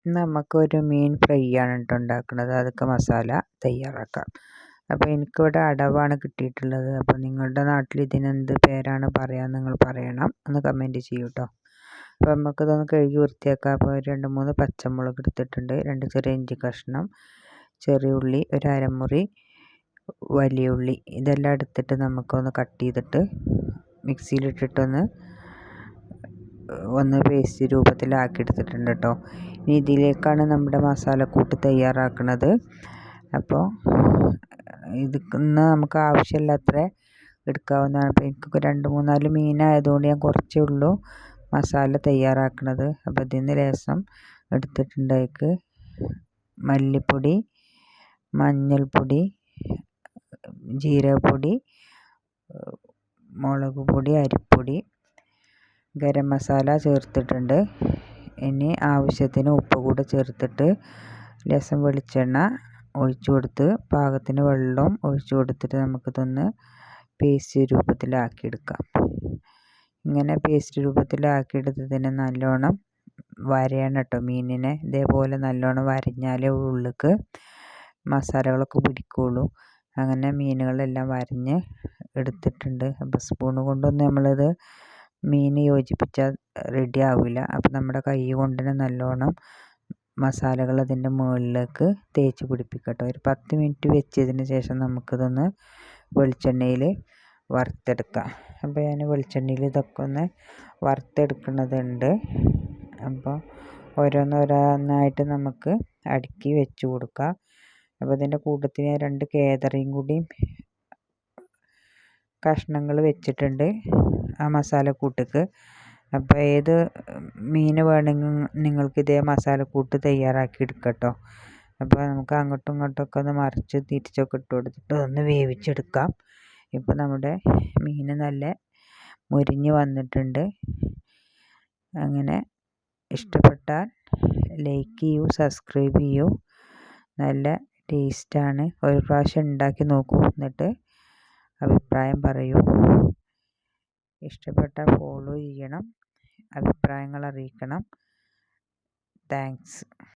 നമുക്കൊരു മീൻ ഫ്രൈ ആണ് കേട്ടോ ഉണ്ടാക്കുന്നത്. അതൊക്കെ മസാല തയ്യാറാക്കാം. അപ്പോൾ എനിക്കിവിടെ അടവാണ് കിട്ടിയിട്ടുള്ളത്. അപ്പോൾ നിങ്ങളുടെ നാട്ടിൽ ഇതിനെന്ത് പേരാണ് പറയുക നിങ്ങൾ പറയണം, ഒന്ന് കമൻറ്റ് ചെയ്യൂ കേട്ടോ. അപ്പോൾ നമുക്കിതൊന്ന് കഴുകി വൃത്തിയാക്കാം. അപ്പോൾ 2-3 പച്ചമുളക് എടുത്തിട്ടുണ്ട്, 2 ചെറിയ ഇഞ്ചി കഷ്ണം, ചെറിയ ഉള്ളി, ഒരു അരമുറി വലിയ ഉള്ളി, ഇതെല്ലാം എടുത്തിട്ട് നമുക്കൊന്ന് കട്ട് ചെയ്തിട്ട് മിക്സിയിലിട്ടിട്ടൊന്ന് പേസ്റ്റ് രൂപത്തിലാക്കി എടുത്തിട്ടുണ്ട് കേട്ടോ. ഇനി ഇതിലേക്കാണ് നമ്മുടെ മസാലക്കൂട്ട് തയ്യാറാക്കുന്നത്. അപ്പോൾ ഇതിന്ന് നമുക്ക് ആവശ്യമില്ലത്ര എടുക്കാവുന്നതാണ്. അപ്പോൾ എനിക്ക് 2-3-4 മീനായതുകൊണ്ട് ഞാൻ കുറച്ചേ ഉള്ളൂ മസാല തയ്യാറാക്കുന്നത്. അപ്പോൾ ഇതിന് ലേശം എടുത്തിട്ടുണ്ടേക്ക് മല്ലിപ്പൊടി, മഞ്ഞൾപ്പൊടി, ജീരകപ്പൊടി, മുളക് പൊടി, അരിപ്പൊടി, ഗരം മസാല ചേർത്തിട്ടുണ്ട്. ഇനി ആവശ്യത്തിന് ഉപ്പ് കൂടെ ചേർത്തിട്ട് ലേശം വെളിച്ചെണ്ണ ഒഴിച്ചു കൊടുത്ത് പാകത്തിന് വെള്ളം ഒഴിച്ചു കൊടുത്തിട്ട് നമുക്കിതൊന്ന് പേസ്റ്റ് രൂപത്തിലാക്കിയെടുക്കാം. ഇങ്ങനെ പേസ്റ്റ് രൂപത്തിലാക്കിയെടുത്തതിന് നല്ലോണം വരയണം കേട്ടോ മീനിനെ. ഇതേപോലെ നല്ലോണം വരഞ്ഞാലേ ഉള്ളിലേക്ക് മസാലകളൊക്കെ പിടിക്കുകയുള്ളൂ. അങ്ങനെ മീനുകളെല്ലാം വരഞ്ഞ് എടുത്തിട്ടുണ്ട്. അപ്പോൾ സ്പൂണ് കൊണ്ടൊന്നും നമ്മളിത് മീൻ യോജിപ്പിച്ചാൽ റെഡി ആവില്ല. അപ്പോൾ നമ്മുടെ കൈ കൊണ്ട് തന്നെ നല്ലോണം മസാലകൾ അതിൻ്റെ മുകളിലേക്ക് തേച്ച് പിടിപ്പിക്കട്ടോ. ഒരു 10 മിനിറ്റ് വെച്ചതിന് ശേഷം നമുക്കിതൊന്ന് വെളിച്ചെണ്ണയിൽ വറുത്തെടുക്കാം. അപ്പോൾ ഞാൻ വെളിച്ചെണ്ണയിൽ ഇതൊക്കെ ഒന്ന് വറുത്തെടുക്കുന്നതുണ്ട്. അപ്പോൾ ഓരോന്നോരോന്നായിട്ട് നമുക്ക് അടുക്കി വെച്ച് കൊടുക്കാം. അപ്പോൾ ഇതിൻ്റെ കൂട്ടത്തിൽ ഞാൻ 2 കേദറയും കൂടിയും കഷ്ണങ്ങൾ വെച്ചിട്ടുണ്ട് ആ മസാലക്കൂട്ടിക്ക്. അപ്പോൾ ഏത് മീൻ വേണമെങ്കിൽ നിങ്ങൾക്ക് ഇതേ മസാലക്കൂട്ട് തയ്യാറാക്കി എടുക്കട്ടോ. അപ്പോൾ നമുക്ക് അങ്ങോട്ടും ഇങ്ങോട്ടൊക്കെ ഒന്ന് മറിച്ച് തിരിച്ചൊക്കെ ഇട്ട് കൊടുത്തിട്ട് ഒന്ന് വേവിച്ചെടുക്കാം. ഇപ്പോൾ നമ്മുടെ മീൻ നല്ല മുരിഞ്ഞ് വന്നിട്ടുണ്ട്. അങ്ങനെ ഇഷ്ടപ്പെട്ടാൽ ലൈക്ക് ചെയ്യൂ, സബ്സ്ക്രൈബ് ചെയ്യൂ. നല്ല ടേസ്റ്റാണ്. ഒരു പ്രാവശ്യം ഉണ്ടാക്കി നോക്കൂ, എന്നിട്ട് അഭിപ്രായം പറയൂ. ഇഷ്ടപ്പെട്ടാൽ ഫോളോ ചെയ്യണം, അഭിപ്രായങ്ങൾ അറിയിക്കണം. താങ്ക്സ്.